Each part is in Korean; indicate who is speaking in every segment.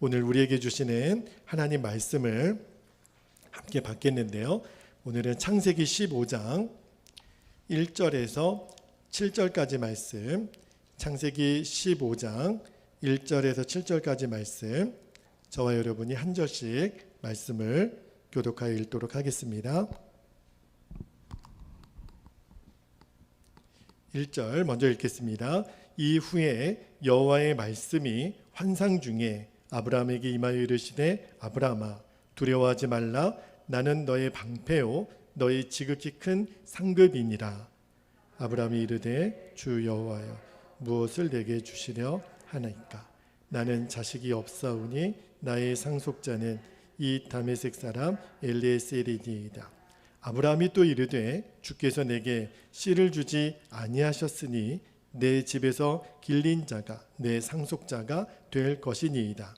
Speaker 1: 오늘 우리에게 주시는 하나님 말씀을 함께 받겠는데요. 오늘은 창세기 15장 1절에서 7절까지 말씀, 창세기 15장 1절에서 7절까지 말씀, 저와 여러분이 한 절씩 말씀을 교독하여 읽도록 하겠습니다. 1절 먼저 읽겠습니다. 이후에 여호와의 말씀이 환상 중에 아브라함에게 임하여 이르시되 아브라함아 두려워하지 말라. 나는 너의 방패요 너의 지극히 큰 상급이니라. 아브라함이 이르되 주 여호와여 무엇을 내게 주시려 하나이까. 나는 자식이 없사오니 나의 상속자는 이 다메섹 사람 엘리에셀이니이다. 아브라함이 또 이르되 주께서 내게 씨를 주지 아니하셨으니 내 집에서 길린 자가 내 상속자가 될 것이니이다.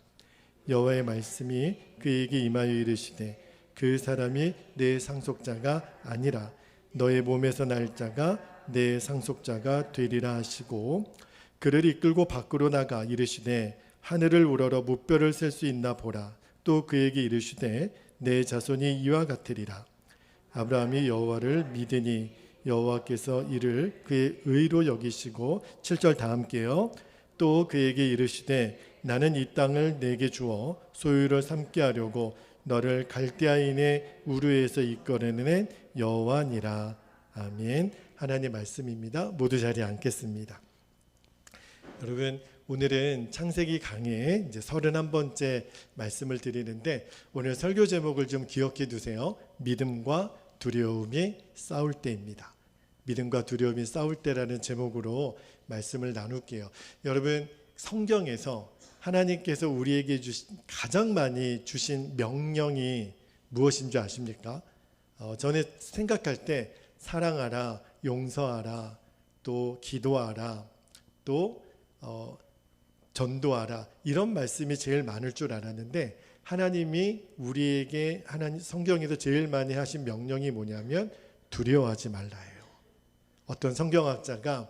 Speaker 1: 여호와의 말씀이 그에게 임하여 이르시되 그 사람이 내 상속자가 아니라 너의 몸에서 날 자가 내 상속자가 되리라 하시고, 그를 이끌고 밖으로 나가 이르시되 하늘을 우러러 무뼈를 셀 수 있나 보라. 또 그에게 이르시되 내 자손이 이와 같으리라. 아브라함이 여호와를 믿으니 여호와께서 이를 그의 의로 여기시고, 7절 다 함께요. 또 그에게 이르시되 나는 이 땅을 내게 주어 소유를 삼게 하려고 너를 갈대아인의 우르에서 이끌어낸 여호와니라. 아멘. 하나님의 말씀입니다. 모두 자리에 앉겠습니다. 여러분, 오늘은 창세기 강의 이제 31번째 말씀을 드리는데, 오늘 설교 제목을 좀 기억해 두세요. 믿음과 두려움이 싸울 때입니다. 믿음과 두려움이 싸울 때라는 제목으로 말씀을 나눌게요. 여러분, 성경에서 하나님께서 우리에게 가장 많이 주신 명령이 무엇인 줄 아십니까? 전에 생각할 때 사랑하라, 용서하라, 또 기도하라, 또 전도하라, 이런 말씀이 제일 많을 줄 알았는데, 하나님이 우리에게 성경에서 제일 많이 하신 명령이 뭐냐면 두려워하지 말라예요. 어떤 성경학자가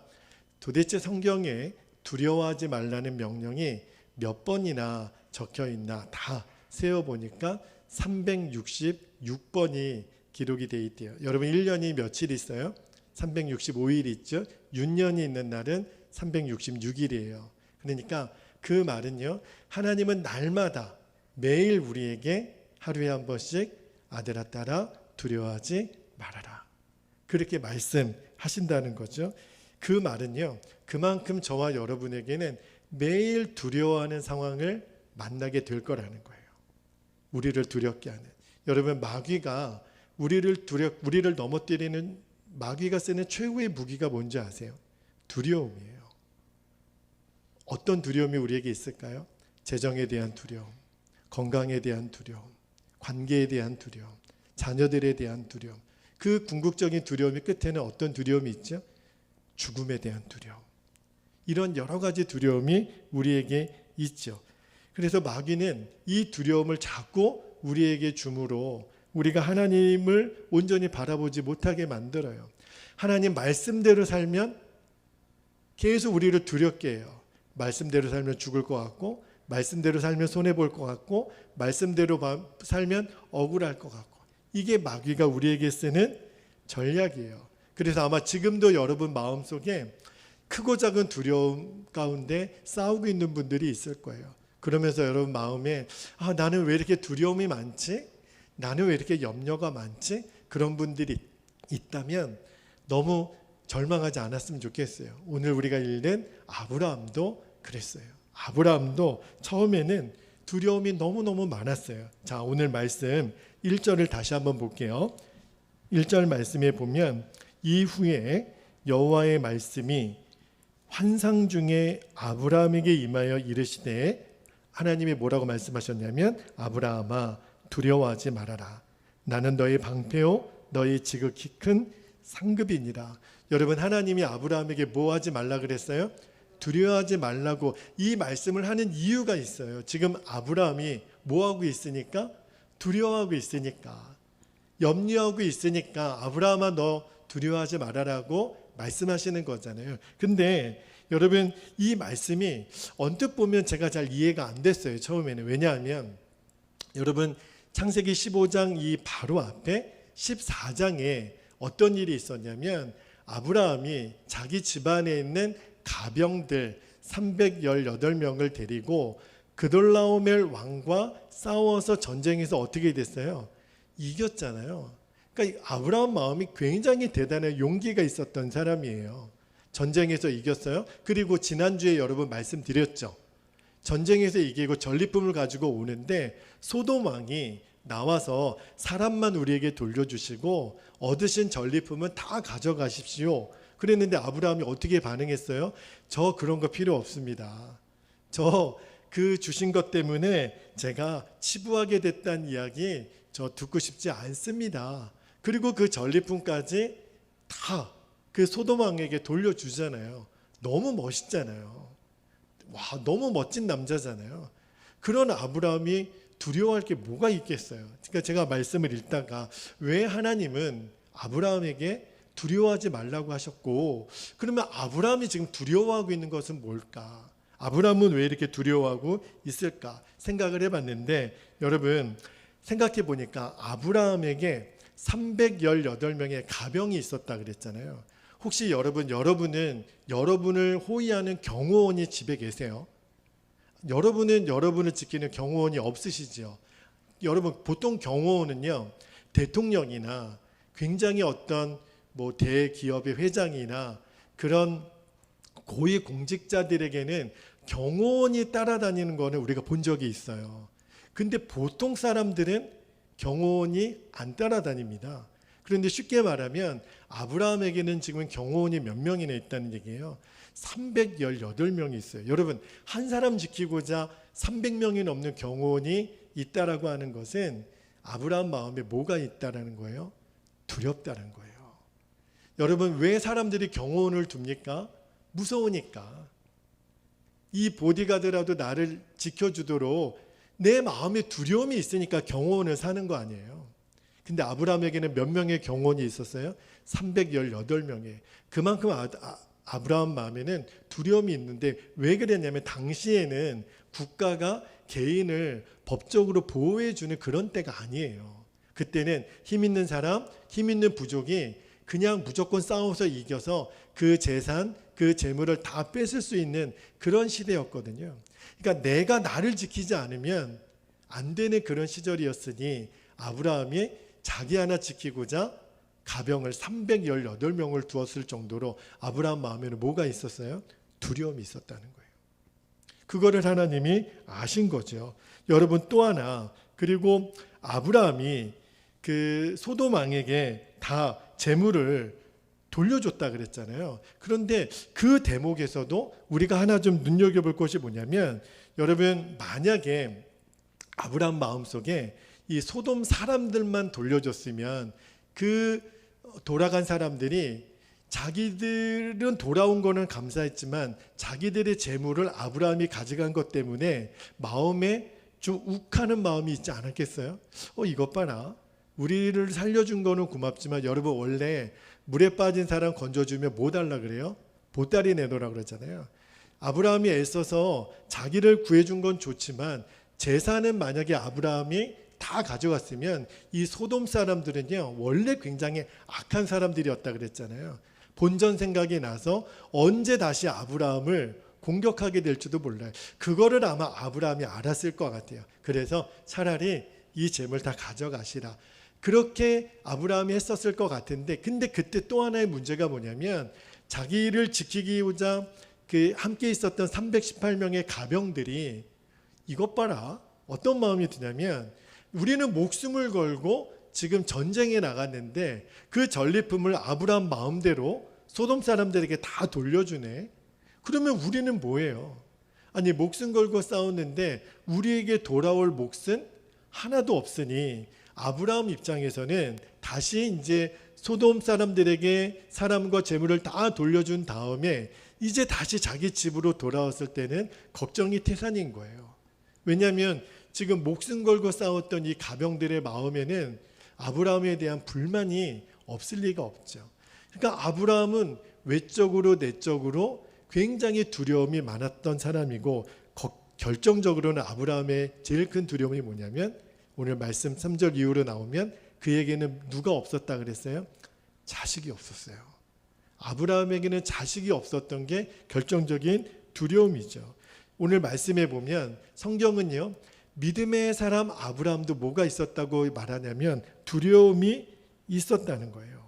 Speaker 1: 도대체 성경에 두려워하지 말라는 명령이 몇 번이나 적혀 있나 다 세어보니까 366번이 기록이 되어 있대요. 여러분, 1년이 며칠 있어요? 365일 있죠. 윤년이 있는 날은 366일이에요. 그러니까 그 말은요, 하나님은 날마다 매일 우리에게 하루에 한 번씩 아들아 딸아 두려워하지 말아라, 그렇게 말씀하신다는 거죠. 그 말은요, 그만큼 저와 여러분에게는 매일 두려워하는 상황을 만나게 될 거라는 거예요. 우리를 두렵게 하는. 여러분, 마귀가 우리를 넘어뜨리는, 마귀가 쓰는 최후의 무기가 뭔지 아세요? 두려움이에요. 어떤 두려움이 우리에게 있을까요? 재정에 대한 두려움, 건강에 대한 두려움, 관계에 대한 두려움, 자녀들에 대한 두려움. 그 궁극적인 두려움이 끝에는 어떤 두려움이 있죠? 죽음에 대한 두려움. 이런 여러 가지 두려움이 우리에게 있죠. 그래서 마귀는 이 두려움을 자꾸 우리에게 줌으로 우리가 하나님을 온전히 바라보지 못하게 만들어요. 하나님 말씀대로 살면 계속 우리를 두렵게 해요. 말씀대로 살면 죽을 것 같고, 말씀대로 살면 손해볼 것 같고, 말씀대로 살면 억울할 것 같고, 이게 마귀가 우리에게 쓰는 전략이에요. 그래서 아마 지금도 여러분 마음속에 크고 작은 두려움 가운데 싸우고 있는 분들이 있을 거예요. 그러면서 여러분 마음에 나는 왜 이렇게 두려움이 많지? 나는 왜 이렇게 염려가 많지? 그런 분들이 있다면 너무 절망하지 않았으면 좋겠어요. 오늘 우리가 읽는 아브라함도 그랬어요. 아브라함도 처음에는 두려움이 너무너무 많았어요. 자, 오늘 말씀 1절을 다시 한번 볼게요. 1절 말씀에 보면 이후에 여호와의 말씀이 환상 중에 아브라함에게 임하여 이르시되, 하나님이 뭐라고 말씀하셨냐면 아브라함아 두려워하지 말아라. 나는 너의 방패요 너의 지극히 큰 상급이니라. 여러분, 하나님이 아브라함에게 뭐 하지 말라 그랬어요? 두려워하지 말라고 이 말씀을 하는 이유가 있어요. 지금 아브라함이 뭐 하고 있으니까? 두려워하고 있으니까, 염려하고 있으니까 아브라함아 너 두려워하지 말아라고 말씀하시는 거잖아요. 근데 여러분 이 말씀이 언뜻 보면 제가 잘 이해가 안 됐어요. 처음에는. 왜냐하면 여러분 창세기 15장 이 바로 앞에 14장에 어떤 일이 있었냐면 아브라함이 자기 집안에 있는 가병들 318명을 데리고 그돌라오멜 왕과 싸워서 전쟁에서 어떻게 됐어요? 이겼잖아요. 그러니까 아브라함 마음이 굉장히 대단한 용기가 있었던 사람이에요. 전쟁에서 이겼어요. 그리고 지난주에 여러분 말씀드렸죠. 전쟁에서 이기고 전리품을 가지고 오는데 소돔 왕이 나와서 사람만 우리에게 돌려주시고 얻으신 전리품은 다 가져가십시오. 그랬는데 아브라함이 어떻게 반응했어요? 저 그런 거 필요 없습니다. 저 그 주신 것 때문에 제가 치부하게 됐다는 이야기 저 듣고 싶지 않습니다. 그리고 그 전리품까지 다 그 소돔 왕에게 돌려주잖아요. 너무 멋있잖아요. 와, 너무 멋진 남자잖아요. 그런 아브라함이 두려워할 게 뭐가 있겠어요? 그러니까 제가 말씀을 읽다가 왜 하나님은 아브라함에게 두려워하지 말라고 하셨고, 그러면 아브라함이 지금 두려워하고 있는 것은 뭘까? 아브라함은 왜 이렇게 두려워하고 있을까? 생각을 해봤는데 여러분 생각해 보니까 아브라함에게 318명의 가병이 있었다 그랬잖아요. 혹시 여러분은 여러분을 호위하는 경호원이 집에 계세요? 여러분은 여러분을 지키는 경호원이 없으시죠? 여러분 보통 경호원은요 대통령이나 굉장히 어떤 뭐 대기업의 회장이나 그런 고위 공직자들에게는 경호원이 따라다니는 거는 우리가 본 적이 있어요. 근데 보통 사람들은 경호원이 안 따라다닙니다. 그런데 쉽게 말하면 아브라함에게는 지금 경호원이 몇 명이나 있다는 얘기예요. 318명이 있어요. 여러분 한 사람 지키고자 300명이 넘는 경호원이 있다라고 하는 것은 아브라함 마음에 뭐가 있다라는 거예요? 두렵다는 거예요. 여러분 왜 사람들이 경호원을 둡니까? 무서우니까. 이 보디가드라도 나를 지켜주도록 내 마음에 두려움이 있으니까 경호원을 사는 거 아니에요. 근데 아브라함에게는 몇 명의 경호원이 있었어요? 318명의. 그만큼 아브라함 마음에는 두려움이 있는데 왜 그랬냐면 당시에는 국가가 개인을 법적으로 보호해주는 그런 때가 아니에요. 그때는 힘 있는 사람, 힘 있는 부족이 그냥 무조건 싸워서 이겨서 그 재산, 그 재물을 다 뺏을 수 있는 그런 시대였거든요. 그러니까 내가 나를 지키지 않으면 안 되는 그런 시절이었으니 아브라함이 자기 하나 지키고자 가병을 318명을 두었을 정도로 아브라함 마음에는 뭐가 있었어요? 두려움이 있었다는 거예요. 그거를 하나님이 아신 거죠. 여러분 또 하나, 그리고 아브라함이 그 소돔 왕에게 다 재물을 돌려줬다 그랬잖아요. 그런데 그 대목에서도 우리가 하나 좀 눈여겨볼 것이 뭐냐면 여러분 만약에 아브라함 마음속에 이 소돔 사람들만 돌려줬으면 그 돌아간 사람들이 자기들은 돌아온 거는 감사했지만 자기들의 재물을 아브라함이 가져간 것 때문에 마음에 좀 욱하는 마음이 있지 않았겠어요? 이것 봐라. 우리를 살려준 거는 고맙지만 여러분 원래 물에 빠진 사람 건져주면 뭐 달라 그래요? 보따리 내놓으라 그러잖아요. 아브라함이 애써서 자기를 구해준 건 좋지만 재산은 만약에 아브라함이 다 가져갔으면 이 소돔 사람들은요 원래 굉장히 악한 사람들이었다 그랬잖아요. 본전 생각이 나서 언제 다시 아브라함을 공격하게 될지도 몰라요. 그거를 아마 아브라함이 알았을 것 같아요. 그래서 차라리 이 재물 다 가져가시라. 그렇게 아브라함이 했었을 것 같은데 근데 그때 또 하나의 문제가 뭐냐면 자기를 지키기보다 그 함께 있었던 318명의 가병들이 이것 봐라. 어떤 마음이 드냐면 우리는 목숨을 걸고 지금 전쟁에 나갔는데 그 전리품을 아브라함 마음대로 소돔 사람들에게 다 돌려주네. 그러면 우리는 뭐예요? 아니 목숨 걸고 싸웠는데 우리에게 돌아올 몫은 하나도 없으니 아브라함 입장에서는 다시 이제 소돔 사람들에게 사람과 재물을 다 돌려준 다음에 이제 다시 자기 집으로 돌아왔을 때는 걱정이 태산인 거예요. 왜냐하면 지금 목숨 걸고 싸웠던 이 가병들의 마음에는 아브라함에 대한 불만이 없을 리가 없죠. 그러니까 아브라함은 외적으로 내적으로 굉장히 두려움이 많았던 사람이고, 결정적으로는 아브라함의 제일 큰 두려움이 뭐냐면, 오늘 말씀 3절 이후로 나오면 그에게는 누가 없었다 그랬어요? 자식이 없었어요. 아브라함에게는 자식이 없었던 게 결정적인 두려움이죠. 오늘 말씀에 보면 성경은요, 믿음의 사람 아브라함도 뭐가 있었다고 말하냐면 두려움이 있었다는 거예요.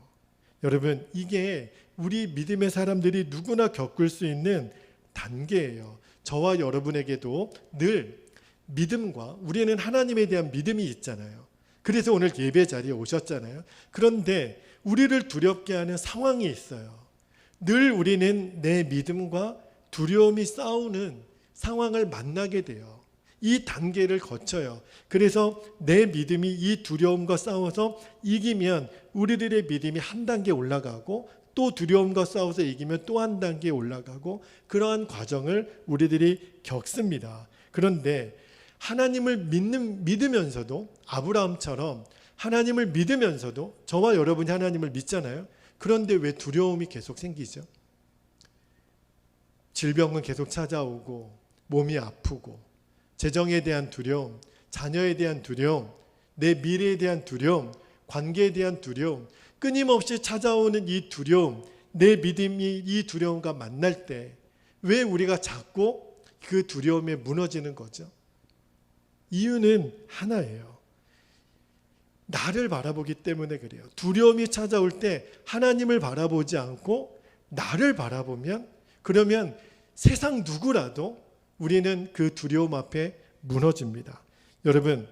Speaker 1: 여러분, 이게 우리 믿음의 사람들이 누구나 겪을 수 있는 단계예요. 저와 여러분에게도 늘 믿음과, 우리는 하나님에 대한 믿음이 있잖아요. 그래서 오늘 예배 자리에 오셨잖아요. 그런데 우리를 두렵게 하는 상황이 있어요. 늘 우리는 내 믿음과 두려움이 싸우는 상황을 만나게 돼요. 이 단계를 거쳐요. 그래서 내 믿음이 이 두려움과 싸워서 이기면 우리들의 믿음이 한 단계 올라가고, 또 두려움과 싸워서 이기면 또 한 단계 올라가고, 그러한 과정을 우리들이 겪습니다. 그런데 하나님을 믿으면서도, 아브라함처럼 하나님을 믿으면서도, 저와 여러분이 하나님을 믿잖아요. 그런데 왜 두려움이 계속 생기죠? 질병은 계속 찾아오고, 몸이 아프고, 재정에 대한 두려움, 자녀에 대한 두려움, 내 미래에 대한 두려움, 관계에 대한 두려움, 끊임없이 찾아오는 이 두려움, 내 믿음이 이 두려움과 만날 때 왜 우리가 자꾸 그 두려움에 무너지는 거죠? 이유는 하나예요. 나를 바라보기 때문에 그래요. 두려움이 찾아올 때 하나님을 바라보지 않고 나를 바라보면, 그러면 세상 누구라도 우리는 그 두려움 앞에 무너집니다. 여러분,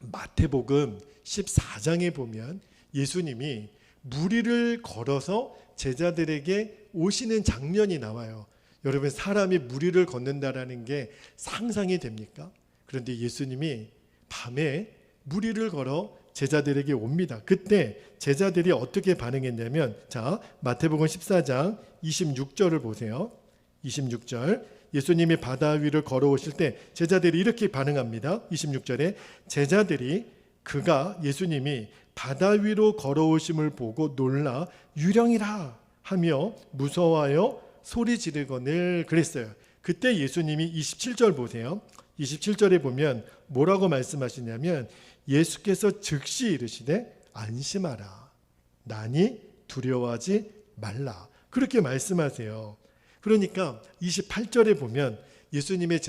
Speaker 1: 마태복음 14장에 보면 예수님이 무리를 걸어서 제자들에게 오시는 장면이 나와요. 여러분, 사람이 무리를 걷는다라는 게 상상이 됩니까? 그런데 예수님이 밤에 무리를 걸어 제자들에게 옵니다. 그때 제자들이 어떻게 반응했냐면, 자, 마태복음 14장 26절을 보세요. 26절, 예수님이 바다 위를 걸어오실 때 제자들이 이렇게 반응합니다. 26절에 제자들이 예수님이 바다 위로 걸어오심을 보고 놀라 유령이라 하며 무서워하여 소리 지르거늘 그랬어요. 그때 예수님이 27절 보세요. 27절에 보면 뭐라고 말씀하시냐면, 예수께서 즉시 이르시되 안심하라, 나니 두려워하지 말라, 그렇게 말씀하세요. 그러니까 28절에 보면 예수님의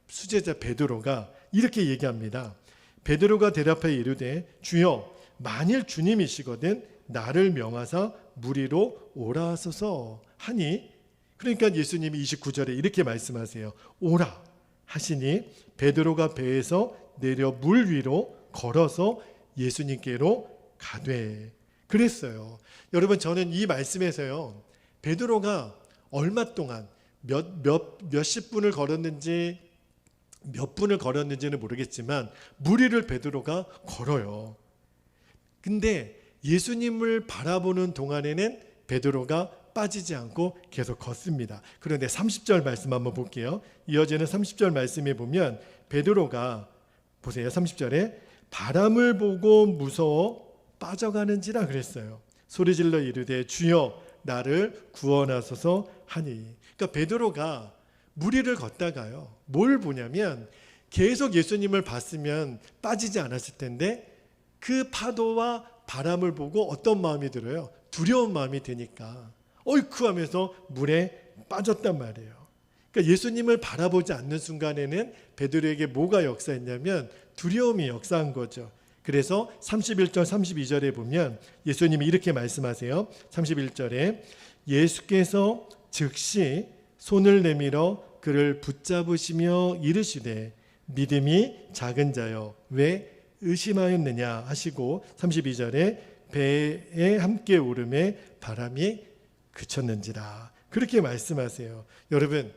Speaker 1: 수제자 베드로가 이렇게 얘기합니다. 베드로가 대답하여 이르되 주여, 만일 주님이시거든 나를 명하사 무리로 오라 하소서 하니, 그러니까 예수님이 29절에 이렇게 말씀하세요. 오라 하시니 베드로가 배에서 내려 물 위로 걸어서 예수님께로 가되 그랬어요. 여러분, 저는 이 말씀에서요, 베드로가 얼마 동안 몇십 분을 걸었는지 몇 분을 걸었는지는 모르겠지만 물 위를 베드로가 걸어요. 근데 예수님을 바라보는 동안에는 베드로가 빠지지 않고 계속 걷습니다. 그런데 30절 말씀 한번 볼게요. 이어지는 30절 말씀에 보면 베드로가, 보세요, 30절에 바람을 보고 무서워 빠져가는지라 그랬어요. 소리질러 이르되 주여 나를 구원하소서 하니. 그러니까 베드로가 무리를 걷다가요, 뭘 보냐면 계속 예수님을 봤으면 빠지지 않았을 텐데 그 파도와 바람을 보고 어떤 마음이 들어요? 두려운 마음이 드니까 어이쿠 하면서 물에 빠졌단 말이에요. 그러니까 예수님을 바라보지 않는 순간에는 베드로에게 뭐가 역사했냐면 두려움이 역사한 거죠. 그래서 31절 32절에 보면 예수님이 이렇게 말씀하세요. 31절에 예수께서 즉시 손을 내밀어 그를 붙잡으시며 이르시되 믿음이 작은 자여 왜 의심하였느냐 하시고, 32절에 배에 함께 오름에 바람이 그쳤는지라 그렇게 말씀하세요. 여러분,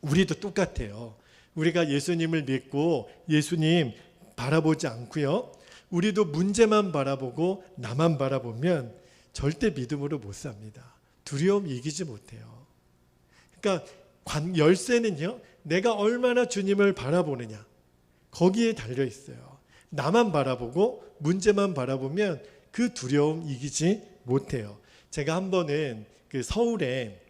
Speaker 1: 우리도 똑같아요. 우리가 예수님을 믿고 예수님 바라보지 않고요, 우리도 문제만 바라보고 나만 바라보면 절대 믿음으로 못 삽니다. 두려움 이기지 못해요. 그러니까 열쇠는요, 내가 얼마나 주님을 바라보느냐 거기에 달려 있어요. 나만 바라보고 문제만 바라보면 그 두려움 이기지 못해요. 제가 한 번은 그 서울에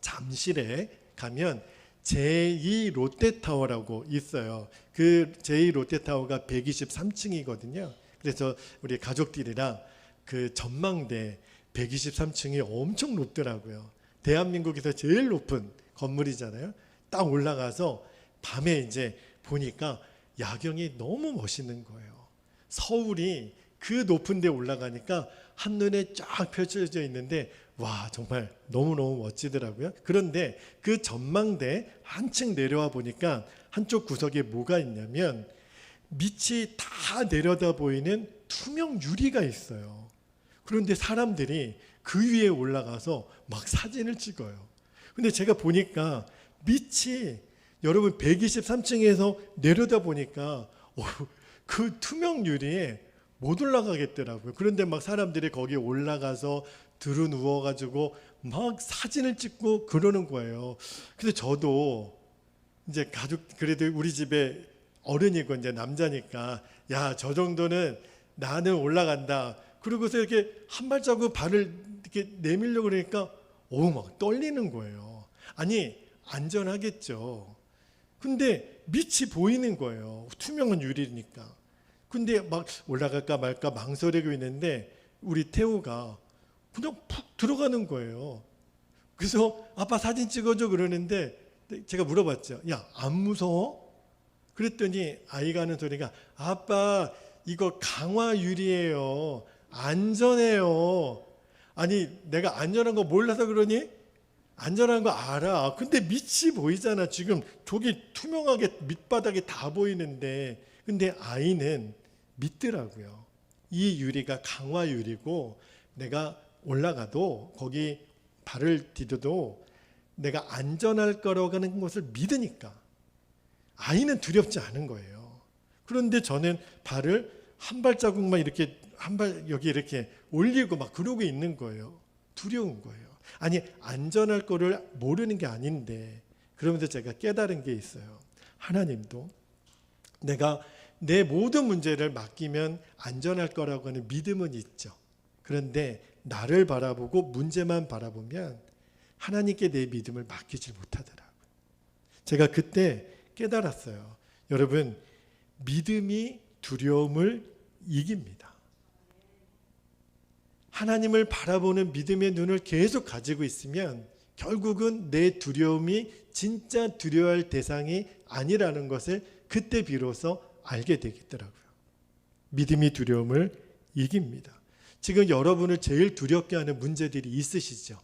Speaker 1: 잠실에 가면 제2 롯데타워라고 있어요. 그 제2 롯데타워가 123층이거든요. 그래서 우리 가족들이랑 그 전망대 123층이 엄청 높더라고요. 대한민국에서 제일 높은 건물이잖아요. 딱 올라가서 밤에 이제 보니까 야경이 너무 멋있는 거예요. 서울이 그 높은 데 올라가니까 한눈에 쫙 펼쳐져 있는데 와, 정말 너무너무 멋지더라고요. 그런데 그 전망대 한층 내려와 보니까 한쪽 구석에 뭐가 있냐면 밑이 다 내려다 보이는 투명 유리가 있어요. 그런데 사람들이 그 위에 올라가서 막 사진을 찍어요. 근데 제가 보니까 밑이 여러분 123층에서 내려다 보니까 그 투명 유리에 못 올라가겠더라고요. 그런데 막 사람들이 거기 올라가서 들어 누워가지고 막 사진을 찍고 그러는 거예요. 그래서 저도 이제 가족, 그래도 우리 집에 어른이고 이제 남자니까 야, 저 정도는 나는 올라간다. 그러고서 이렇게 한 발자국 발을 이렇게 내밀려고 그러니까 막 떨리는 거예요. 아니, 안전하겠죠. 근데 밑이 보이는 거예요. 투명한 유리니까. 근데 막 올라갈까 말까 망설이고 있는데 우리 태호가 그냥 푹 들어가는 거예요. 그래서 아빠 사진 찍어줘 그러는데 제가 물어봤죠. 야, 안 무서워? 그랬더니 아이가 하는 소리가 아빠 이거 강화 유리예요. 안전해요. 아니 내가 안전한 거 몰라서 그러니? 안전한 거 알아. 근데 밑이 보이잖아. 지금 저기 투명하게 밑바닥이 다 보이는데. 근데 아이는 믿더라고요. 이 유리가 강화 유리고 내가 올라가도 거기 발을 디뎌도 내가 안전할 거라고 하는 것을 믿으니까 아이는 두렵지 않은 거예요. 그런데 저는 발을 한 발자국만 이렇게 여기 이렇게 올리고 막 그러고 있는 거예요. 두려운 거예요. 아니, 안전할 거를 모르는 게 아닌데 그러면서 제가 깨달은 게 있어요. 하나님도 내가 내 모든 문제를 맡기면 안전할 거라고 하는 믿음은 있죠. 그런데 나를 바라보고 문제만 바라보면 하나님께 내 믿음을 맡기지 못하더라고요. 제가 그때 깨달았어요. 여러분, 믿음이 두려움을 이깁니다. 하나님을 바라보는 믿음의 눈을 계속 가지고 있으면 결국은 내 두려움이 진짜 두려워할 대상이 아니라는 것을 그때 비로소 알게 되겠더라고요. 믿음이 두려움을 이깁니다. 지금 여러분을 제일 두렵게 하는 문제들이 있으시죠?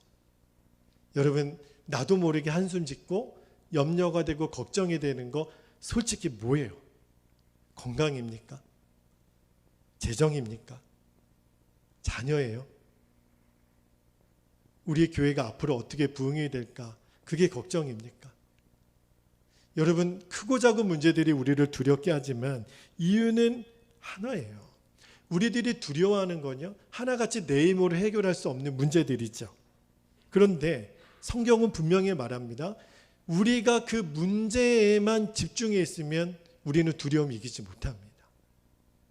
Speaker 1: 여러분, 나도 모르게 한숨 짓고 염려가 되고 걱정이 되는 거 솔직히 뭐예요? 건강입니까? 재정입니까? 자녀예요? 우리 교회가 앞으로 어떻게 부흥이 될까? 그게 걱정입니까? 여러분, 크고 작은 문제들이 우리를 두렵게 하지만 이유는 하나예요. 우리들이 두려워하는 건요, 하나같이 내 힘으로 해결할 수 없는 문제들이죠. 그런데 성경은 분명히 말합니다. 우리가 그 문제에만 집중해 있으면 우리는 두려움 이기지 못합니다.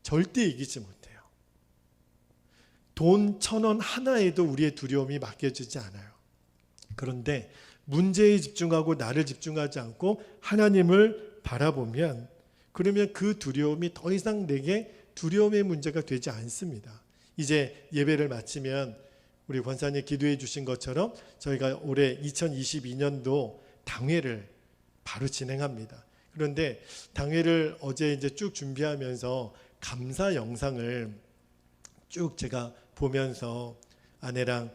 Speaker 1: 절대 이기지 못해요. 돈 1,000원 하나에도 우리의 두려움이 맡겨지지 않아요. 그런데 문제에 집중하고 나를 집중하지 않고 하나님을 바라보면 그러면 그 두려움이 더 이상 내게 두려움의 문제가 되지 않습니다. 이제 예배를 마치면 우리 권사님 기도해 주신 것처럼 저희가 올해 2022년도 당회를 바로 진행합니다. 그런데 당회를 어제 이제 쭉 준비하면서 감사 영상을 쭉 제가 보면서 아내랑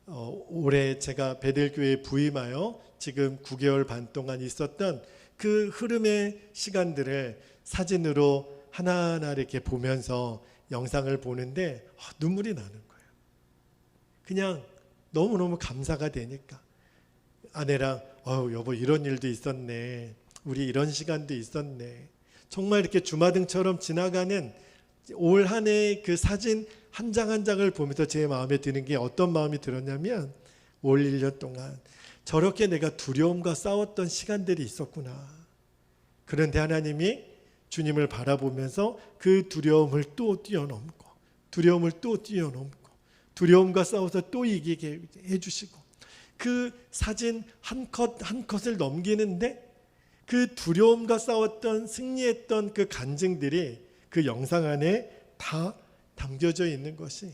Speaker 1: 올해 제가 베델교회에 부임하여 지금 9개월 반 동안 있었던 그 흐름의 시간들을 사진으로 하나하나 이렇게 보면서 영상을 보는데 눈물이 나는 거예요. 그냥 너무너무 감사가 되니까. 아내랑 여보 이런 일도 있었네. 우리 이런 시간도 있었네. 정말 이렇게 주마등처럼 지나가는 올 한 해의 그 사진 한 장 한 장을 보면서 제 마음에 드는 게 어떤 마음이 들었냐면 올 1년 동안 저렇게 내가 두려움과 싸웠던 시간들이 있었구나. 그런데 하나님이 주님을 바라보면서 그 두려움을 또 뛰어넘고 두려움을 또 뛰어넘고 두려움과 싸워서 또 이기게 해주시고 그 사진 한 컷 한 컷을 넘기는데 그 두려움과 싸웠던 승리했던 그 간증들이 그 영상 안에 다 담겨져 있는 것이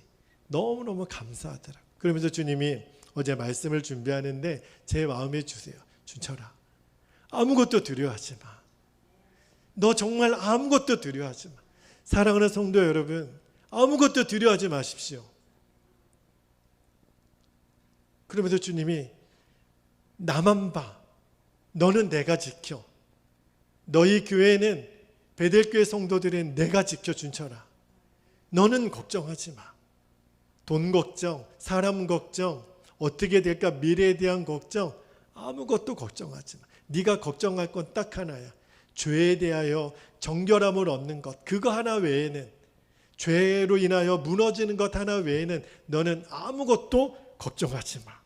Speaker 1: 너무너무 감사하더라고요. 그러면서 주님이 어제 말씀을 준비하는데 제 마음에 주세요. 준철아, 아무것도 두려워하지 마. 너 정말 아무것도 두려워하지 마. 사랑하는 성도 여러분, 아무것도 두려워하지 마십시오. 그러면서 주님이 나만 봐. 너는 내가 지켜. 너희 교회는 베델교회 성도들은 내가 지켜 준철아. 너는 걱정하지 마. 돈 걱정, 사람 걱정, 어떻게 될까 미래에 대한 걱정 아무것도 걱정하지 마. 네가 걱정할 건 딱 하나야. 죄에 대하여 정결함을 얻는 것, 그거 하나 외에는, 죄로 인하여 무너지는 것 하나 외에는 너는 아무것도 걱정하지 마.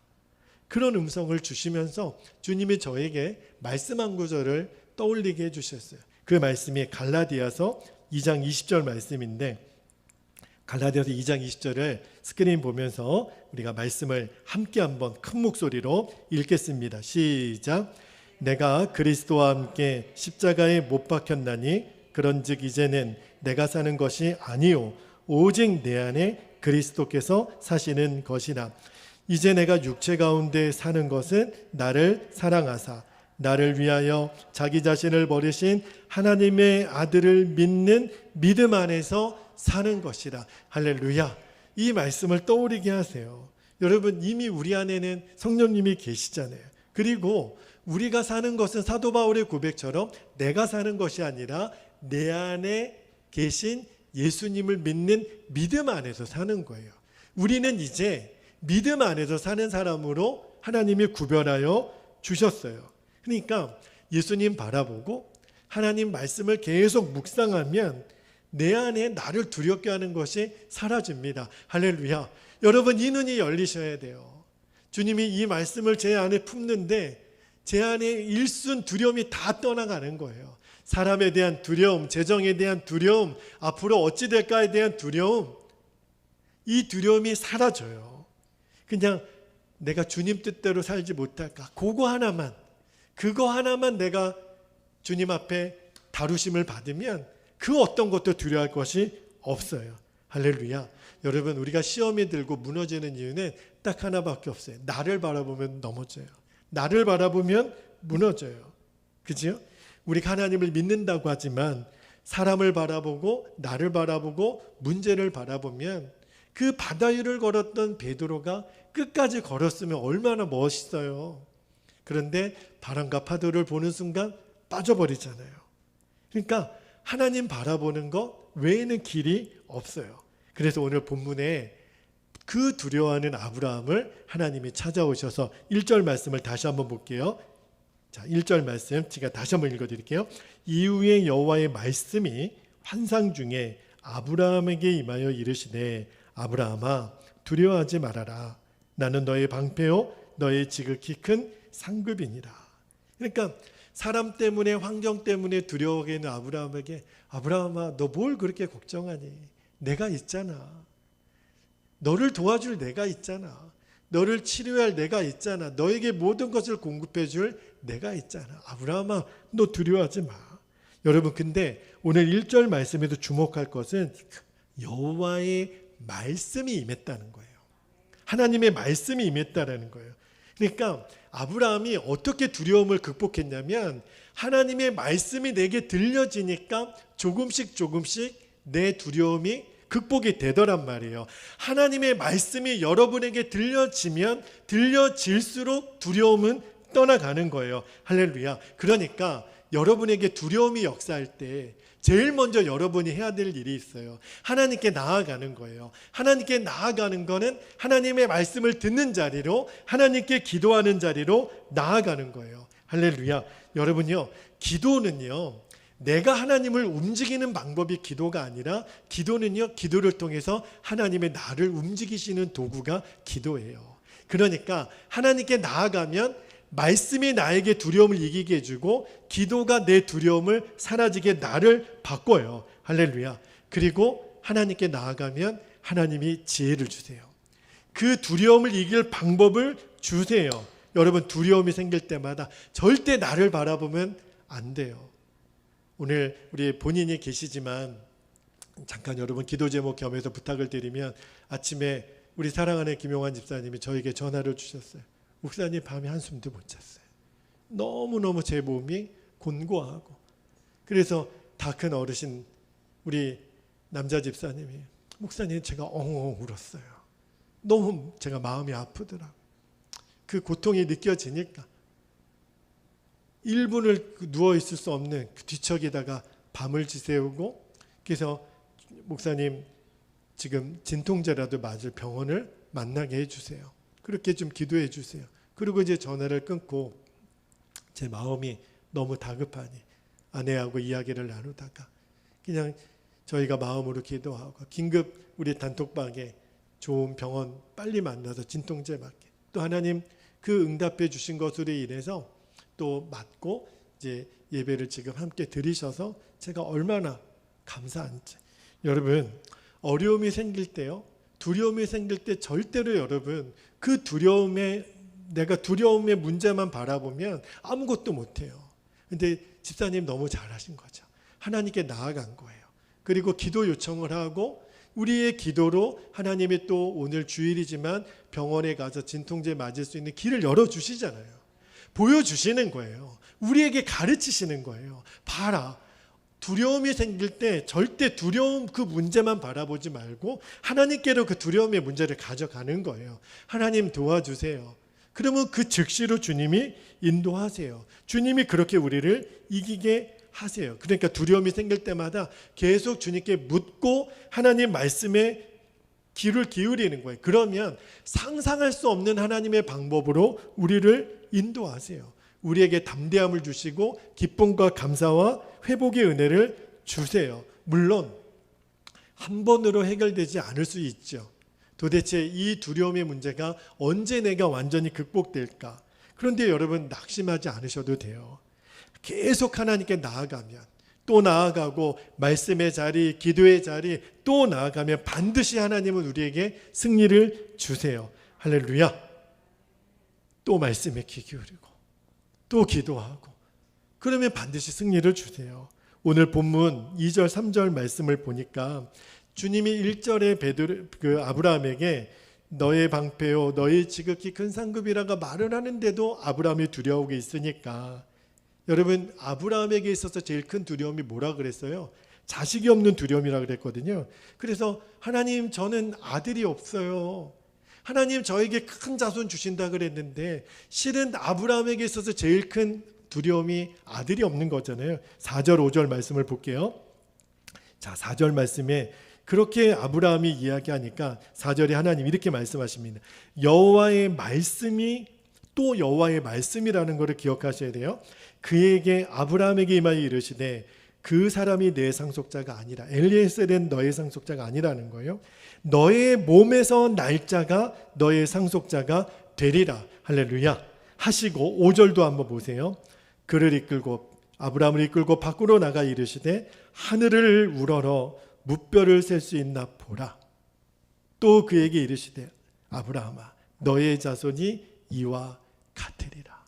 Speaker 1: 그런 음성을 주시면서 주님이 저에게 말씀 한 구절을 떠올리게 해주셨어요. 그 말씀이 갈라디아서 2장 20절 말씀인데, 갈라디아서 2장 20절을 스크린 보면서 우리가 말씀을 함께 한번 큰 목소리로 읽겠습니다. 시작. 내가 그리스도와 함께 십자가에 못 박혔나니 그런즉 이제는 내가 사는 것이 아니요 오직 내 안에 그리스도께서 사시는 것이라. 이제 내가 육체 가운데 사는 것은 나를 사랑하사 나를 위하여 자기 자신을 버리신 하나님의 아들을 믿는 믿음 안에서 사는 것이라. 할렐루야. 이 말씀을 떠오르게 하세요. 여러분, 이미 우리 안에는 성령님이 계시잖아요. 그리고 우리가 사는 것은 사도 바울의 고백처럼 내가 사는 것이 아니라 내 안에 계신 예수님을 믿는 믿음 안에서 사는 거예요. 우리는 이제 믿음 안에서 사는 사람으로 하나님이 구별하여 주셨어요. 그러니까 예수님 바라보고 하나님 말씀을 계속 묵상하면 내 안에 나를 두렵게 하는 것이 사라집니다. 할렐루야. 여러분, 이 눈이 열리셔야 돼요. 주님이 이 말씀을 제 안에 품는데 제 안에 일순 두려움이 다 떠나가는 거예요. 사람에 대한 두려움, 재정에 대한 두려움, 앞으로 어찌 될까에 대한 두려움, 이 두려움이 사라져요. 그냥 내가 주님 뜻대로 살지 못할까, 그거 하나만 내가 주님 앞에 다루심을 받으면 그 어떤 것도 두려워할 것이 없어요. 할렐루야. 여러분, 우리가 시험에 들고 무너지는 이유는 딱 하나밖에 없어요. 나를 바라보면 넘어져요. 나를 바라보면 무너져요. 그죠? 우리가 하나님을 믿는다고 하지만 사람을 바라보고 나를 바라보고 문제를 바라보면 그 바다 위를 걸었던 베드로가 끝까지 걸었으면 얼마나 멋있어요. 그런데 바람과 파도를 보는 순간 빠져버리잖아요. 그러니까 하나님 바라보는 것 외에는 길이 없어요. 그래서 오늘 본문에 그 두려워하는 아브라함을 하나님이 찾아오셔서 1절 말씀을 다시 한번 볼게요. 자, 1절 말씀 제가 다시 한번 읽어드릴게요. 이후에 여호와의 말씀이 환상 중에 아브라함에게 임하여 이르시되 아브라함아 두려워하지 말아라. 나는 너의 방패요 너의 지극히 큰 상급이니라. 그러니까 사람 때문에 환경 때문에 두려워하게 있는 아브라함에게 아브라함아 너 뭘 그렇게 걱정하니? 내가 있잖아. 너를 도와줄 내가 있잖아. 너를 치료할 내가 있잖아. 너에게 모든 것을 공급해 줄 내가 있잖아. 아브라함아 너 두려워하지 마. 여러분, 근데 오늘 1절 말씀에도 주목할 것은 여호와의 말씀이 임했다는 거예요. 하나님의 말씀이 임했다라는 거예요. 그러니까 아브라함이 어떻게 두려움을 극복했냐면 하나님의 말씀이 내게 들려지니까 조금씩 내 두려움이 극복이 되더란 말이에요. 하나님의 말씀이 여러분에게 들려지면 들려질수록 두려움은 떠나가는 거예요. 할렐루야. 그러니까 여러분에게 두려움이 역사할 때 제일 먼저 여러분이 해야 될 일이 있어요. 하나님께 나아가는 거예요. 하나님께 나아가는 거는 하나님의 말씀을 듣는 자리로, 하나님께 기도하는 자리로 나아가는 거예요. 할렐루야. 여러분요, 기도는요, 내가 하나님을 움직이는 방법이 기도가 아니라 기도는요, 기도를 통해서 하나님의 나를 움직이시는 도구가 기도예요. 그러니까 하나님께 나아가면 말씀이 나에게 두려움을 이기게 해주고 기도가 내 두려움을 사라지게 나를 바꿔요. 할렐루야. 그리고 하나님께 나아가면 하나님이 지혜를 주세요. 그 두려움을 이길 방법을 주세요. 여러분 두려움이 생길 때마다 절대 나를 바라보면 안 돼요. 오늘 우리 본인이 계시지만 잠깐 여러분 기도 제목 겸해서 부탁을 드리면, 아침에 우리 사랑하는 김용환 집사님이 저에게 전화를 주셨어요. 목사님 밤에 한숨도 못 잤어요. 너무너무 제 몸이 곤고하고. 그래서 다 큰 어르신 우리 남자 집사님이, 목사님 제가 엉엉 울었어요. 너무 제가 마음이 아프더라고요. 그 고통이 느껴지니까 1분을 누워있을 수 없는 그 뒤척이다가 밤을 지새우고, 그래서 목사님 지금 진통제라도 맞을 병원을 만나게 해주세요. 그렇게 좀 기도해 주세요. 그리고 이제 전화를 끊고 제 마음이 너무 다급하니 아내하고 이야기를 나누다가 그냥 저희가 마음으로 기도하고 긴급 우리 단톡방에 좋은 병원 빨리 만나서 진통제 맞게, 또 하나님 그 응답해 주신 것으로 인해서 또 맞고 이제 예배를 지금 함께 드리셔서 제가 얼마나 감사한지. 여러분 어려움이 생길 때요, 두려움이 생길 때 절대로 여러분 그 내가 두려움의 문제만 바라보면 아무것도 못해요. 근데 집사님 너무 잘하신 거죠. 하나님께 나아간 거예요. 그리고 기도 요청을 하고 우리의 기도로 하나님이 또 오늘 주일이지만 병원에 가서 진통제 맞을 수 있는 길을 열어주시잖아요. 보여주시는 거예요. 우리에게 가르치시는 거예요. 봐라. 두려움이 생길 때 절대 두려움 그 문제만 바라보지 말고 하나님께로 그 두려움의 문제를 가져가는 거예요. 하나님 도와주세요. 그러면 그 즉시로 주님이 인도하세요. 주님이 그렇게 우리를 이기게 하세요. 그러니까 두려움이 생길 때마다 계속 주님께 묻고 하나님 말씀에 귀를 기울이는 거예요. 그러면 상상할 수 없는 하나님의 방법으로 우리를 인도하세요. 우리에게 담대함을 주시고 기쁨과 감사와 회복의 은혜를 주세요. 물론 한 번으로 해결되지 않을 수 있죠. 도대체 이 두려움의 문제가 언제 내가 완전히 극복될까? 그런데 여러분 낙심하지 않으셔도 돼요. 계속 하나님께 나아가면, 또 나아가고 말씀의 자리, 기도의 자리 또 나아가면 반드시 하나님은 우리에게 승리를 주세요. 할렐루야. 또 말씀에 귀 기울이고 또 기도하고 그러면 반드시 승리를 주세요. 오늘 본문 2절 3절 말씀을 보니까 주님이 1절에 아브라함에게 너의 방패요 너의 지극히 큰 상급이라가 말을 하는데도 아브라함이 두려워하고 있으니까, 여러분 아브라함에게 있어서 제일 큰 두려움이 뭐라 그랬어요? 자식이 없는 두려움이라 그랬거든요. 그래서 하나님 저는 아들이 없어요. 하나님 저에게 큰 자손 주신다 그랬는데 실은 아브라함에게 있어서 제일 큰 두려움이 아들이 없는 거잖아요. 4절 5절 말씀을 볼게요. 자, 4절 말씀에 그렇게 아브라함이 이야기하니까 4절에 하나님 이렇게 말씀하십니다. 여호와의 말씀이 또 여호와의 말씀이라는 것을 기억하셔야 돼요. 그에게 아브라함에게 임하여 이르시되 그 사람이 내 상속자가 아니라, 엘리에셀은 너의 상속자가 아니라는 거예요. 너의 몸에서 날짜가 너의 상속자가 되리라. 할렐루야 하시고 5절도 한번 보세요. 그를 이끌고 아브라함을 이끌고 밖으로 나가 이르시되 하늘을 우러러 무뼈를 셀 수 있나 보라. 또 그에게 이르시되 아브라함아 너의 자손이 이와 같으리라.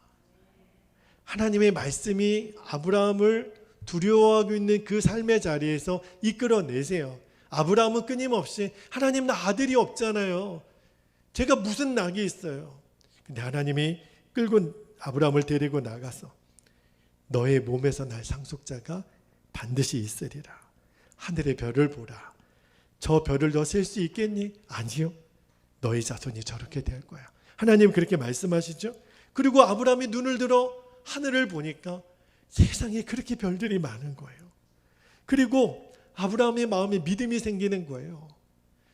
Speaker 1: 하나님의 말씀이 아브라함을 두려워하고 있는 그 삶의 자리에서 이끌어내세요. 아브라함은 끊임없이 하나님 나 아들이 없잖아요. 제가 무슨 낙이 있어요. 근데 하나님이 끌고 아브라함을 데리고 나가서 너의 몸에서 날 상속자가 반드시 있으리라. 하늘의 별을 보라. 저 별을 너 셀 수 있겠니? 아니요. 너의 자손이 저렇게 될 거야. 하나님 그렇게 말씀하시죠. 그리고 아브라함이 눈을 들어 하늘을 보니까 세상에 그렇게 별들이 많은 거예요. 그리고 아브라함의 마음에 믿음이 생기는 거예요.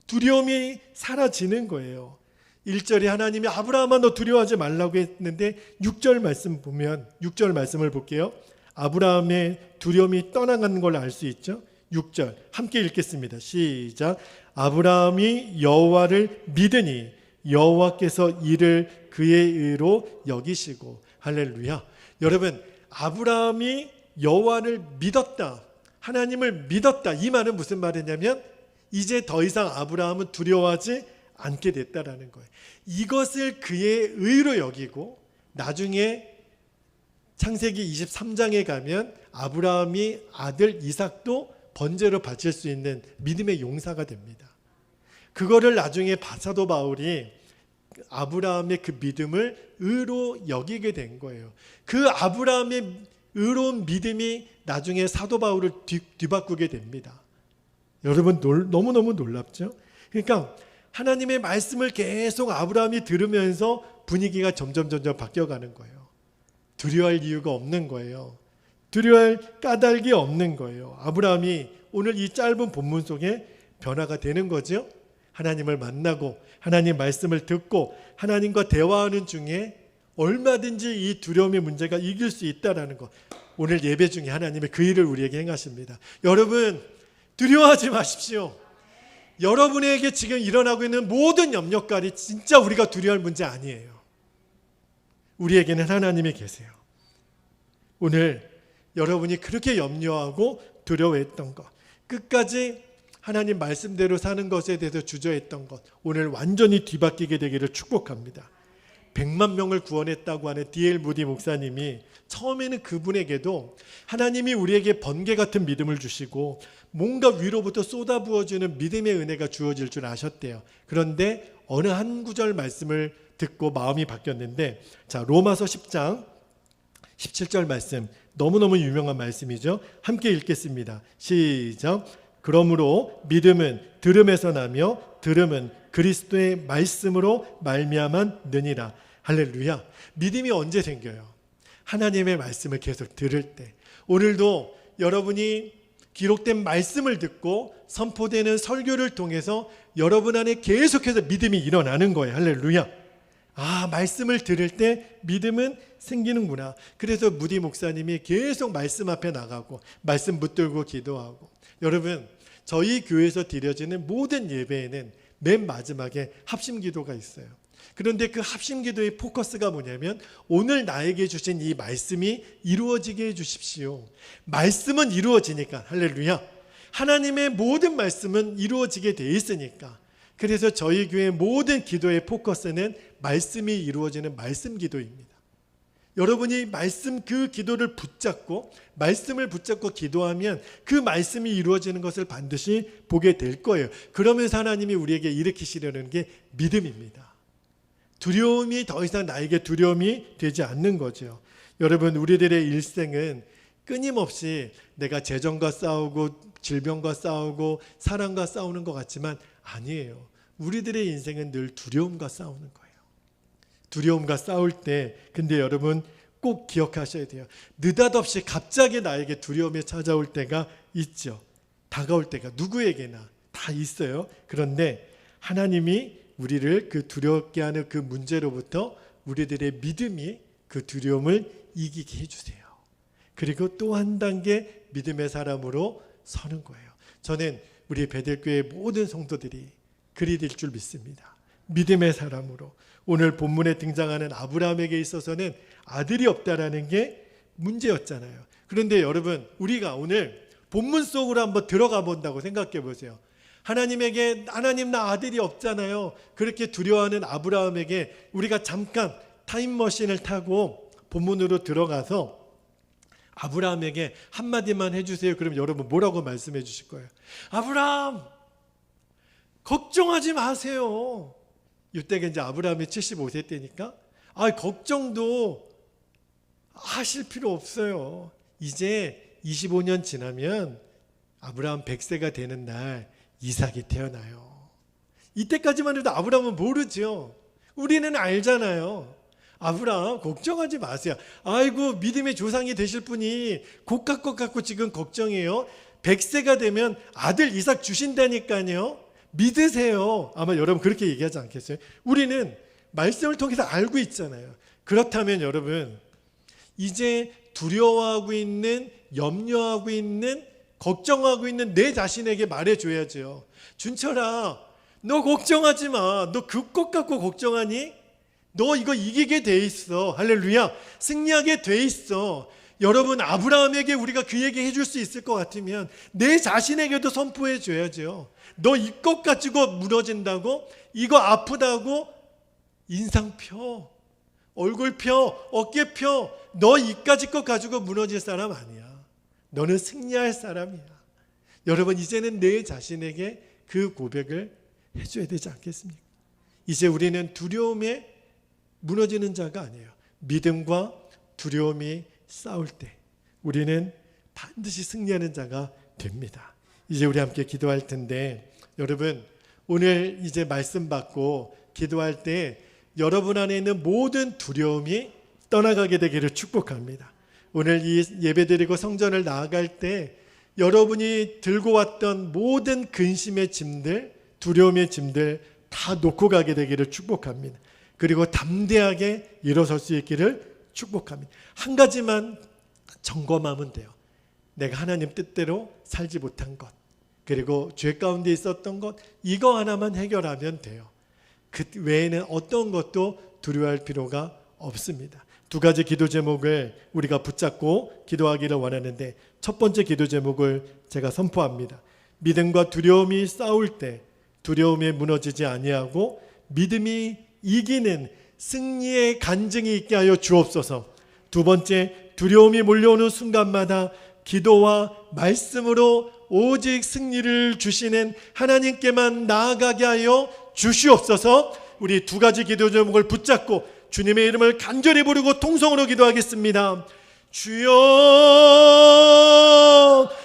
Speaker 1: 두려움이 사라지는 거예요. 1절에 하나님이 아브라함아 너 두려워하지 말라고 했는데 6절 말씀 보면 6절 말씀을 볼게요. 아브라함의 두려움이 떠나가는 걸 알 수 있죠. 6절 함께 읽겠습니다. 시작. 아브라함이 여호와를 믿으니 여호와께서 이를 그의 의로 여기시고. 할렐루야. 여러분 아브라함이 여호와를 믿었다, 하나님을 믿었다, 이 말은 무슨 말이냐면 이제 더 이상 아브라함은 두려워하지 안게 됐다라는 거예요. 이것을 그의 의로 여기고 나중에 창세기 23장에 가면 아브라함이 아들 이삭도 번제로 바칠 수 있는 믿음의 용사가 됩니다. 그거를 나중에 사도 바울이 아브라함의 그 믿음을 의로 여기게 된 거예요. 그 아브라함의 의로운 믿음이 나중에 사도 바울을 뒤바꾸게 됩니다. 여러분 너무너무 놀랍죠? 그러니까 하나님의 말씀을 계속 아브라함이 들으면서 분위기가 점점 바뀌어가는 거예요. 두려워할 이유가 없는 거예요. 두려워할 까닭이 없는 거예요. 아브라함이 오늘 이 짧은 본문 속에 변화가 되는 거죠. 하나님을 만나고 하나님 말씀을 듣고 하나님과 대화하는 중에 얼마든지 이 두려움의 문제가 이길 수 있다라는 것. 오늘 예배 중에 하나님의 그 일을 우리에게 행하십니다. 여러분 두려워하지 마십시오. 여러분에게 지금 일어나고 있는 모든 염려거리 진짜 우리가 두려워할 문제 아니에요. 우리에게는 하나님이 계세요. 오늘 여러분이 그렇게 염려하고 두려워했던 것, 끝까지 하나님 말씀대로 사는 것에 대해서 주저했던 것, 오늘 완전히 뒤바뀌게 되기를 축복합니다. 100만 명을 구원했다고 하는 D.L. 무디 목사님이 처음에는 그분에게도 하나님이 우리에게 번개 같은 믿음을 주시고 뭔가 위로부터 쏟아부어주는 믿음의 은혜가 주어질 줄 아셨대요. 그런데 어느 한 구절 말씀을 듣고 마음이 바뀌었는데, 자, 로마서 10장 17절 말씀, 너무너무 유명한 말씀이죠. 함께 읽겠습니다. 시작. 그러므로 믿음은 들음에서 나며 들음은 그리스도의 말씀으로 말미암아 느니라. 할렐루야. 믿음이 언제 생겨요? 하나님의 말씀을 계속 들을 때. 오늘도 여러분이 기록된 말씀을 듣고 선포되는 설교를 통해서 여러분 안에 계속해서 믿음이 일어나는 거예요. 할렐루야. 아, 말씀을 들을 때 믿음은 생기는구나. 그래서 무디 목사님이 계속 말씀 앞에 나가고 말씀 붙들고 기도하고. 여러분, 저희 교회에서 드려지는 모든 예배에는 맨 마지막에 합심 기도가 있어요. 그런데 그 합심 기도의 포커스가 뭐냐면 오늘 나에게 주신 이 말씀이 이루어지게 해주십시오. 말씀은 이루어지니까. 할렐루야. 하나님의 모든 말씀은 이루어지게 돼 있으니까. 그래서 저희 교회 모든 기도의 포커스는 말씀이 이루어지는 말씀 기도입니다. 여러분이 말씀 그 기도를 붙잡고 말씀을 붙잡고 기도하면 그 말씀이 이루어지는 것을 반드시 보게 될 거예요. 그러면서 하나님이 우리에게 일으키시려는 게 믿음입니다. 두려움이 더 이상 나에게 두려움이 되지 않는 거죠. 여러분, 우리들의 일생은 끊임없이 내가 재정과 싸우고 질병과 싸우고 사랑과 싸우는 것 같지만 아니에요. 우리들의 인생은 늘 두려움과 싸우는 거예요. 두려움과 싸울 때, 근데 여러분 꼭 기억하셔야 돼요. 느닷없이 갑자기 나에게 두려움이 찾아올 때가 있죠. 다가올 때가 누구에게나 다 있어요. 그런데 하나님이 우리를 그 두렵게 하는 그 문제로부터 우리들의 믿음이 그 두려움을 이기게 해주세요. 그리고 또 한 단계 믿음의 사람으로 서는 거예요. 저는 우리 베델교회 모든 성도들이 그리 될 줄 믿습니다. 믿음의 사람으로. 오늘 본문에 등장하는 아브라함에게 있어서는 아들이 없다라는 게 문제였잖아요. 그런데 여러분, 우리가 오늘 본문 속으로 한번 들어가 본다고 생각해 보세요. 하나님에게 하나님 나 아들이 없잖아요. 그렇게 두려워하는 아브라함에게 우리가 잠깐 타임머신을 타고 본문으로 들어가서 아브라함에게 한마디만 해주세요. 그럼 여러분 뭐라고 말씀해 주실 거예요? 아브라함, 걱정하지 마세요. 이때가 이제 아브라함이 75세 때니까 걱정도 하실 필요 없어요. 이제 25년 지나면 아브라함 100세가 되는 날 이삭이 태어나요. 이때까지만 해도 아브라함은 모르죠. 우리는 알잖아요. 아브라함 걱정하지 마세요. 아이고, 믿음의 조상이 되실 분이 곡할 것 같고 지금 걱정해요. 100세가 되면 아들 이삭 주신다니까요. 믿으세요. 아마 여러분 그렇게 얘기하지 않겠어요? 우리는 말씀을 통해서 알고 있잖아요. 그렇다면 여러분, 이제 두려워하고 있는, 염려하고 있는, 걱정하고 있는 내 자신에게 말해줘야죠. 준철아, 너 걱정하지 마. 너 그 것 갖고 걱정하니? 너 이거 이기게 돼 있어. 할렐루야. 승리하게 돼 있어. 여러분, 아브라함에게 우리가 그 얘기 해줄 수 있을 것 같으면 내 자신에게도 선포해 줘야죠. 너 이것 가지고 무너진다고? 이거 아프다고 인상 펴, 얼굴 펴, 어깨 펴. 너 이까짓 것 가지고 무너질 사람 아니야. 너는 승리할 사람이야. 여러분, 이제는 내 자신에게 그 고백을 해줘야 되지 않겠습니까? 이제 우리는 두려움에 무너지는 자가 아니에요. 믿음과 두려움이 싸울 때 우리는 반드시 승리하는 자가 됩니다. 이제 우리 함께 기도할 텐데, 여러분, 오늘 이제 말씀 받고 기도할 때 여러분 안에 있는 모든 두려움이 떠나가게 되기를 축복합니다. 오늘 이 예배드리고 성전을 나아갈 때 여러분이 들고 왔던 모든 근심의 짐들, 두려움의 짐들 다 놓고 가게 되기를 축복합니다. 그리고 담대하게 일어설 수 있기를 축복합니다. 한 가지만 점검하면 돼요. 내가 하나님 뜻대로 살지 못한 것, 그리고 죄 가운데 있었던 것, 이거 하나만 해결하면 돼요. 그 외에는 어떤 것도 두려워할 필요가 없습니다. 두 가지 기도 제목을 우리가 붙잡고 기도하기를 원하는데, 첫 번째 기도 제목을 제가 선포합니다. 믿음과 두려움이 싸울 때 두려움에 무너지지 아니하고 믿음이 이기는 승리의 간증이 있게 하여 주옵소서. 두 번째, 두려움이 몰려오는 순간마다 기도와 말씀으로 오직 승리를 주시는 하나님께만 나아가게 하여 주시옵소서. 우리 두 가지 기도 제목을 붙잡고 주님의 이름을 간절히 부르고 통성으로 기도하겠습니다. 주여,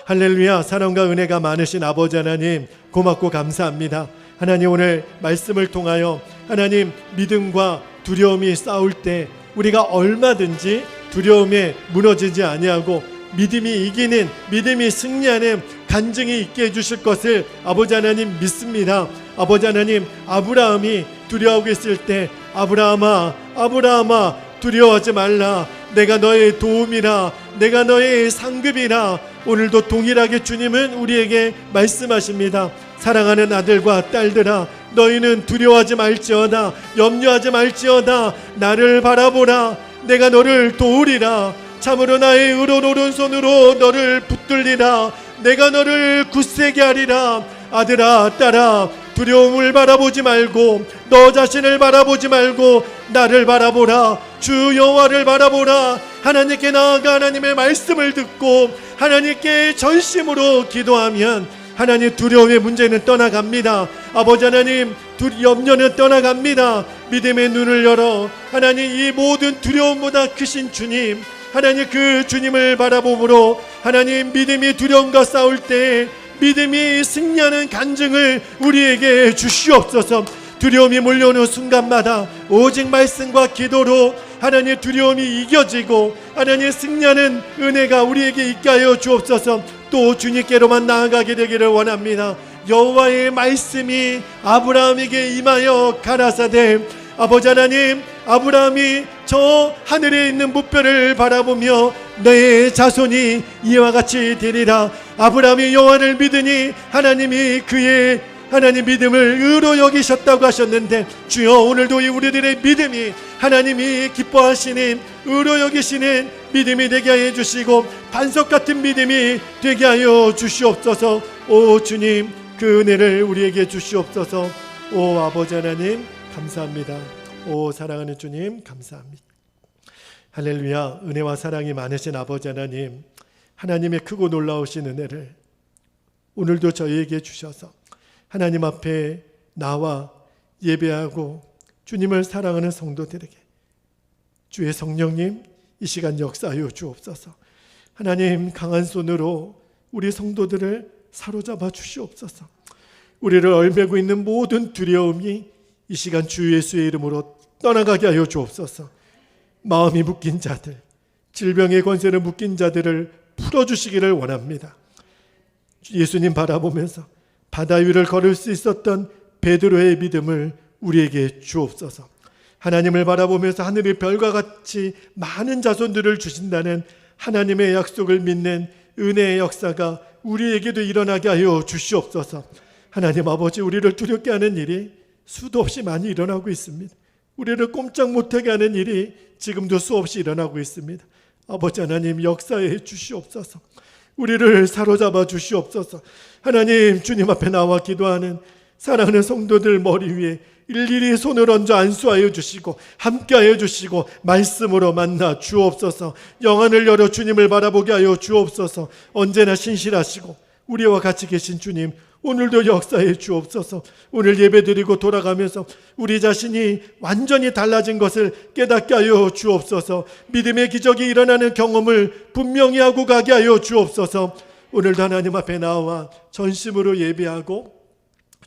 Speaker 1: 할렐루야. 사랑과 은혜가 많으신 아버지 하나님, 고맙고 감사합니다. 하나님, 오늘 말씀을 통하여 하나님, 믿음과 두려움이 싸울 때 우리가 얼마든지 두려움에 무너지지 아니하고 믿음이 이기는, 믿음이 승리하는 간증이 있게 해주실 것을 아버지 하나님 믿습니다. 아버지 하나님, 아브라함이 두려워하고 있을 때 아브라함아, 아브라함아, 두려워하지 말라. 내가 너의 도움이라, 내가 너의 상급이라. 오늘도 동일하게 주님은 우리에게 말씀하십니다. 사랑하는 아들과 딸들아, 너희는 두려워하지 말지어다, 염려하지 말지어다. 나를 바라보라. 내가 너를 도우리라. 참으로 나의 의로운 오른손으로 너를 붙들리라. 내가 너를 굳세게 하리라. 아들아, 딸아, 두려움을 바라보지 말고, 너 자신을 바라보지 말고 나를 바라보라. 주 여호와를 바라보라. 하나님께 나아가 하나님의 말씀을 듣고 하나님께 전심으로 기도하면 하나님, 두려움의 문제는 떠나갑니다. 아버지 하나님, 염려는 떠나갑니다. 믿음의 눈을 열어 하나님, 이 모든 두려움보다 크신 주님, 하나님, 그 주님을 바라봄으로 하나님, 믿음이 두려움과 싸울 때 믿음이 승리하는 간증을 우리에게 주시옵소서. 두려움이 몰려오는 순간마다 오직 말씀과 기도로 하나님, 두려움이 이겨지고 하나님, 승리하는 은혜가 우리에게 있게 하여 주옵소서. 또 주님께로만 나아가게 되기를 원합니다. 여호와의 말씀이 아브라함에게 임하여 가라사대, 아버지 하나님, 아브라함이 저 하늘에 있는 무뼈를 바라보며 내 자손이 이와 같이 되리라. 아브라함이 여호와를 믿으니 하나님이 그의 하나님 믿음을 의로 여기셨다고 하셨는데, 주여, 오늘도 이 우리들의 믿음이 하나님이 기뻐하시는, 의로 여기시는 믿음이 되게 하여 주시고 반석 같은 믿음이 되게 하여 주시옵소서. 오 주님, 그 은혜를 우리에게 주시옵소서. 오 아버지 하나님, 감사합니다. 오 사랑하는 주님, 감사합니다. 할렐루야. 은혜와 사랑이 많으신 아버지 하나님, 하나님의 크고 놀라우신 은혜를 오늘도 저희에게 주셔서 하나님 앞에 나와 예배하고 주님을 사랑하는 성도들에게 주의 성령님, 이 시간 역사하여 주옵소서. 하나님, 강한 손으로 우리 성도들을 사로잡아 주시옵소서. 우리를 얼매고 있는 모든 두려움이 이 시간 주 예수의 이름으로 떠나가게 하여 주옵소서. 마음이 묶인 자들, 질병의 권세를 묶인 자들을 풀어주시기를 원합니다. 예수님 바라보면서 바다 위를 걸을 수 있었던 베드로의 믿음을 우리에게 주옵소서. 하나님을 바라보면서 하늘의 별과 같이 많은 자손들을 주신다는 하나님의 약속을 믿는 은혜의 역사가 우리에게도 일어나게 하여 주시옵소서. 하나님 아버지, 우리를 두렵게 하는 일이 수도 없이 많이 일어나고 있습니다. 우리를 꼼짝 못하게 하는 일이 지금도 수없이 일어나고 있습니다. 아버지 하나님, 역사해 주시옵소서. 우리를 사로잡아 주시옵소서. 하나님, 주님 앞에 나와 기도하는 사랑하는 성도들 머리 위에 일일이 손을 얹어 안수하여 주시고 함께하여 주시고 말씀으로 만나 주옵소서. 영안을 열어 주님을 바라보게 하여 주옵소서. 언제나 신실하시고 우리와 같이 계신 주님, 오늘도 역사해 주옵소서. 오늘 예배드리고 돌아가면서 우리 자신이 완전히 달라진 것을 깨닫게 하여 주옵소서. 믿음의 기적이 일어나는 경험을 분명히 하고 가게 하여 주옵소서. 오늘도 하나님 앞에 나와 전심으로 예배하고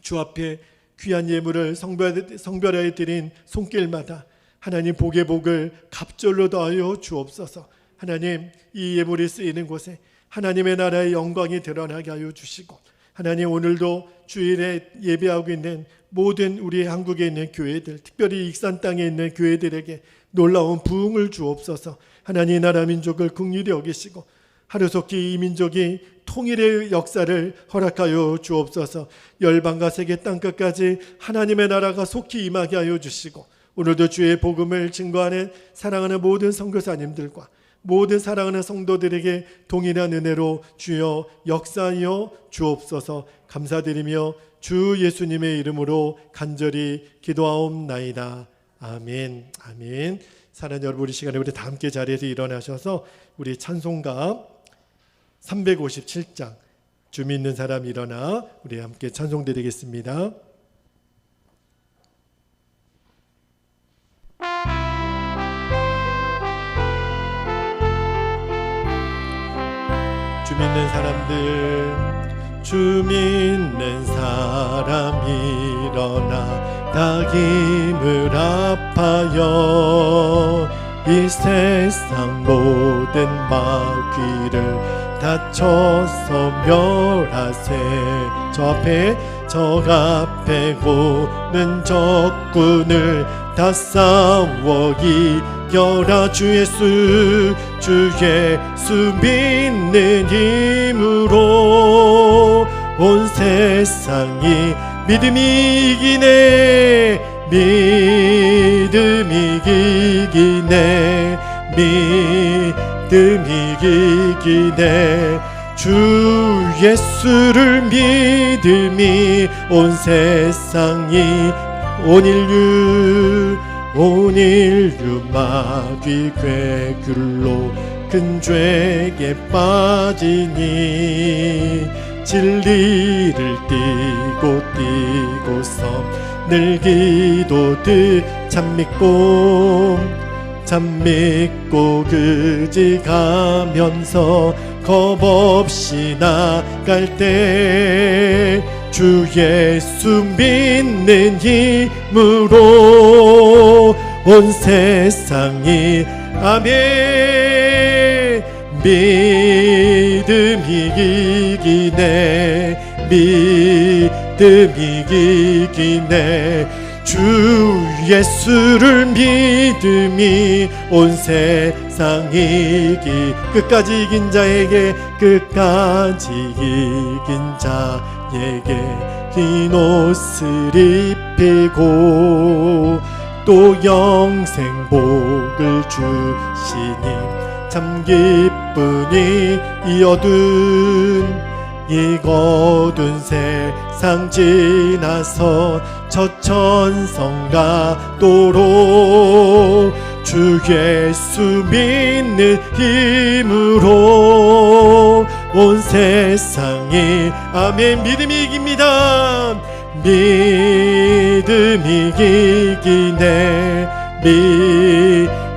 Speaker 1: 주 앞에 귀한 예물을 성별하여 드린 손길마다 하나님 복의 복을 갑절로 더하여 주옵소서. 하나님, 이 예물이 쓰이는 곳에 하나님의 나라의 영광이 드러나게 하여 주시고, 하나님 오늘도 주일에 예배하고 있는 모든 우리 한국에 있는 교회들, 특별히 익산 땅에 있는 교회들에게 놀라운 부흥을 주옵소서. 하나님 나라 민족을 긍휼히 여기시고 하루속히 이 민족이 통일의 역사를 허락하여 주옵소서. 열방과 세계 땅끝까지 하나님의 나라가 속히 임하게 하여 주시고, 오늘도 주의 복음을 증거하는 사랑하는 모든 선교사님들과 모든 사랑하는 성도들에게 동일한 은혜로 주여 역사하여 주옵소서. 감사드리며 주 예수님의 이름으로 간절히 기도하옵나이다. 아멘. 아멘. 사랑하는 여러분, 우리 시간에 우리 다 함께 자리에서 일어나셔서 우리 찬송가 357장 주 믿는 사람 일어나 우리 함께 찬송 드리겠습니다. 주 믿는 사람들, 주 믿는 사람 일어나 다 힘을 합하여 이 세상 모든 마귀를 다쳐서 멸하세. 저 앞에 오는 적군을 다 싸워 이겨라. 주 예수 믿는 힘으로 온 세상이 믿음이 이기네. 믿음이 이기네. 믿음이 이기네. 주 예수를 믿음이 온 세상이 온 인류 마귀 궤굴로 큰 죄에 빠지니 진리를 띄고서 늘 기도들 참 믿고 그지가면서 겁없이 나갈 때 주 예수 믿는 힘으로 온 세상이 아멘. 믿음이 이기네. 믿음이 이기네. 주 예수를 믿음이 온 세상이 끝까지 이긴 자에게 끝까지 이긴 자에게 흰 옷을 입히고 또 영생 복을 주시니 참 기쁘니 이 어두운 세상 지나서 첫 천성 가도록 주 예수 믿는 힘으로 온 세상이 아멘. 믿음이 이깁니다. 믿음이 이기네.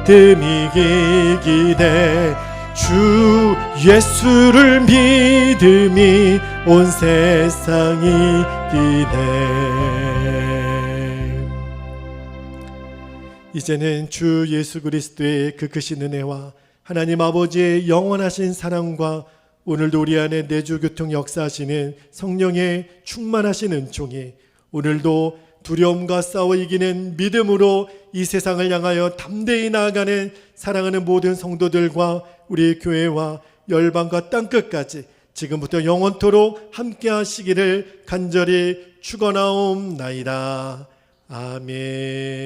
Speaker 1: 믿음이 이기네. 주 예수를 믿음이 온 세상이 이기네. 이제는 주 예수 그리스도의 그 크신 은혜와 하나님 아버지의 영원하신 사랑과 오늘도 우리 안에 내주교통 역사하시는 성령의 충만하신 은총이 오늘도 두려움과 싸워 이기는 믿음으로 이 세상을 향하여 담대히 나아가는 사랑하는 모든 성도들과 우리 교회와 열방과 땅끝까지 지금부터 영원토록 함께 하시기를 간절히 축원하옵나이다. 아멘.